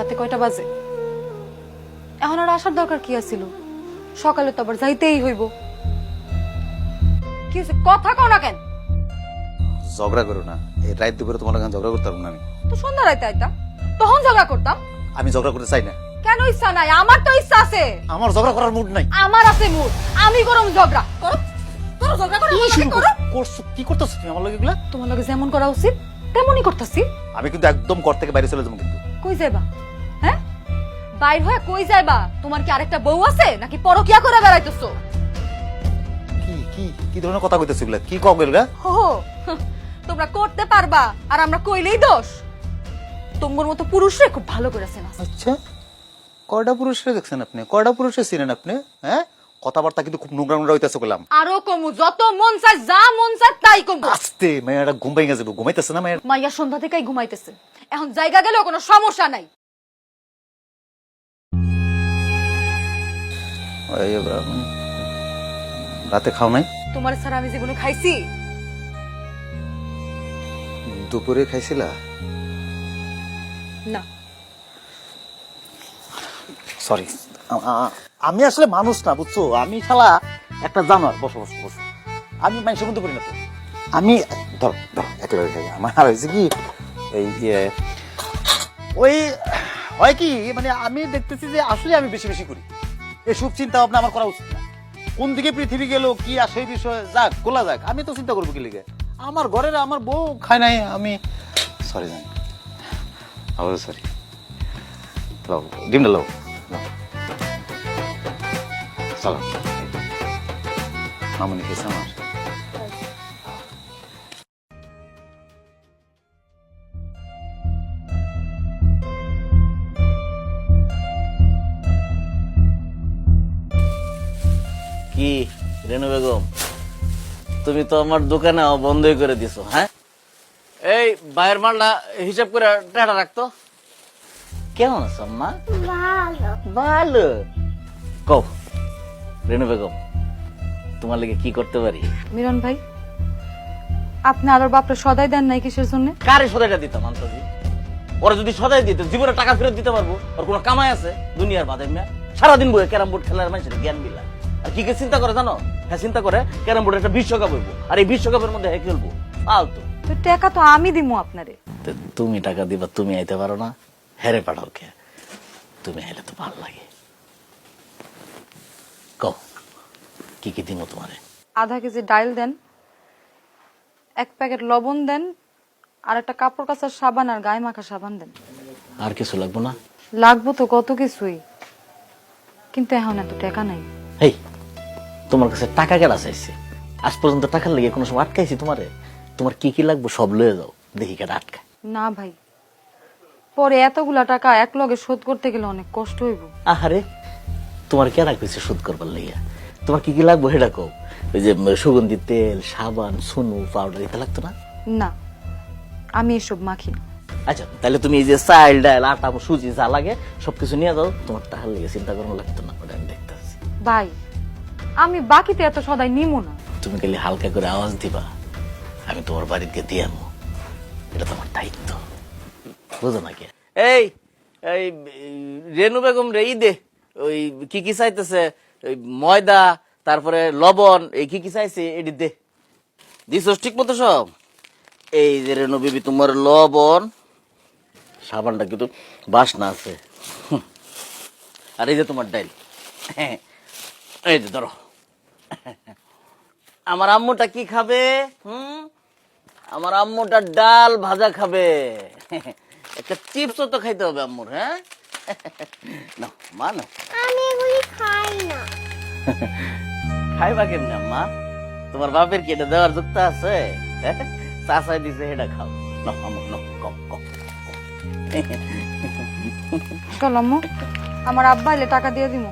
রাতে কয়টা বাজে? এখন আর আসার দরকার কি আছিল? সকালে তো আবার যাইতেই হইব। কি হইছে, কথা কও না কেন? ঝগড়া করো না, এই রাত দুপুরে তোমার লগে ঝগড়া করতে পারবো না আমি। তো সন্ধ্যা রাইতে আইতা, তখন ঝগড়া করতাম। আমি ঝগড়া করতে চাই না। কেন ইচ্ছা নাই? আমার তো ইচ্ছা আছে। আমার ঝগড়া করার মুড নাই। আমার আছে মুড, আমি করম ঝগড়া। করো করো ঝগড়া করো, আমার লগে করো। করছো কি করতেছ তুমি আমার লগে এগুলা? তোমার লগে যেমন করা উচিত তেমনই করতেছি। আমি কিন্তু একদম ঘর থেকে বাইরে চলে যাবো কিন্তু। কই যাইবা? হ্যাঁ, বাইর হয়ে কই যাইবা? তোমার কি আরেকটা বউ আছে নাকি পরকিয়া করে বেড়াইতেছো? কি কি কি ধরনের কথা কইতেছ এগুলা? কি কও এগুলা? হো তোমরা করতে পারবা আর আমরা কইলেই দোষ। তোমার মতো পুরুষরে খুব ভালো করেছে না। আচ্ছা, কয়টা পুরুষরে দেখছেন আপনি? কয়টা পুরুষে চিনেন আপনি? হ্যাঁ, কথাবার্তা কিন্তু খুব নোংরা নোংরা হইতেছে বললাম। আরো কমু, যত মন চায় যা মন চায় তাই কমু। আস্তে, মেয়েটা ঘুম ভেঙে যাবে। ঘুমাইতেছে না মেয়ের? মাইয়া সন্ধ্যা থেকেই ঘুমাইতেছে, এখন জায়গা গেলেও কোনো সমস্যা নাই। রাতে খাও নাই? তোমার ছাড়া আমি জীবনে খাইছি? দুপুরে খাইছিলা? না। সরি, আমি আসলে মানুষ না, বুঝছো? আমি শালা একটা জানোয়ার। বসো বসো বসো। আমি মানুষের মধ্যে করি না তো। আমি ধর ধর একেবারে খাই। আমার হয়েছে কি, এই ওই হয় কি, মানে আমি দেখতেছি যে আসলে আমি বেশি বেশি করি। এসব চিন্তা ভাবনা আমার করা উচিত না। কোন দিকে পৃথিবী গেল কি আর সেই বিষয়ে যাক গোলা যাক, আমি তো চিন্তা করবো কি লিগে? আমার ঘরের আমার বউ খায় নাই, আমি সরি জানি। আবারও সরি। লাও ডিমটা লাও। চলো, মামনি খেয়েছে আমার। কি রেনু বেগম, তুমি তো আমার দোকানে বন্ধই করে দিছো। হ্যাঁ, এই বাইরের মালটা হিসাব করে টাকা রাখতো। কেমন আছো আম্মা? ভালো। ভালো। কও রেনু বেগম, তোমার লেগে কি করতে পারি? মিলন ভাই, আপনি আর ওর বাপরে সদাই দেন নাই কিসের জন্য? কারে সদাইটা দিতাম আন্তাজি? ওরা যদি সদাই দিত জীবনে টাকা ফেরত দিতে পারবো? ওর কোনো কামাই আছে দুনিয়ার বাদে? সারাদিন বয়ে ক্যারাম বোর্ড খেলার মানুষের জ্ঞান বিলা। আর কি চিন্তা করে জানো? হ্যাঁ, চিন্তা করে ক্যারাম বোর্ডের একটা বিশ্বকাপ হইব, আর এই বিশ্বকাপের মধ্যে হ্যাঁ খেলবো। ফালতু। তো টাকা তো আমি দিমু আপনারে। তুমি টাকা দিবা, তুমি আইতে পারো না? হেরে পাঠাও কে? তুমি হেলে তো ভালো লাগে। কও কি কি দিমো তোমারে? আধা কেজি ডাইল দেন, 1 প্যাকেট লবণ দেন, আর একটা কাপড় কাচার সাবান আর গায়ে মাখা সাবান দেন। আর কিছু লাগবো না? লাগবো তো কত কিছুই, কিন্তু এখন এত টাকা নাই। এই, তোমার কাছে টাকা কেনা চাইছে? আজ পর্যন্ত টাকার লেগে কোনো সময় আটকাইছি তোমারে? তোমার কি কি লাগবো সব লয়ে যাও, দেখি কেটা আটকায়। না ভাই, পরে এতগুলা টাকা এক লগে শোধ করতে গেলে অনেক কষ্ট হইব। আহারে, তোমার কেনা কইছে শোধ করবার লেগে? তোমার কি কি লাগবো সেটা কও। ওই যে সুগন্ধি তেল, সাবান, সুনু, পাউডার এটা লাগতো না? না, আমি এসব মাখি না। আচ্ছা, তাহলে তুমি এই যে চাল ডাল আটা সুজি যা লাগে সবকিছু নিয়ে যাও। তোমার টাকার লেগে চিন্তা করানো লাগতো না, ওটা আমি দেখতে পাচ্ছি। ভাই, আমি বাকিতে এত সদাই নিমু না। তুমি খালি হালকা করে আওয়াজ দিবা, আমি তোমার বাড়িতে দিয়ে আনবো। এটা তোমার দায়িত্ব, বুঝো নাকি? এই এই রেনু বেগম রে দে, ওই কি কি চাইতেছে, ওই ময়দা, তারপরে লবণ, এই কি কি চাইছে এটি দে। দিস ঠিক মতো সব? এই যে রেনু বিবি, তোমার লবণ, সাবানটা কিন্তু বাসনা আছে। আর এই যে তোমার ডাইল, এই যে ধরো। আমার আম্মুটা কি খাবে? আমার আম্মুটা ডাল ভাজা খাবে। একটা চিপসও তো খাইতে হবে আম্মুর। হ্যাঁ, না মা না, আমি এগুলি খাই না। খাইবা কেমনি আম্মা? তোমার বাপের কি এটা দেওয়ার যুক্ত আছে? চাচাই দিছে এটা খাও। না আম্মু, না কম কম। চল আম্মু, আমার আব্বা এলে টাকা দিয়ে দিমু।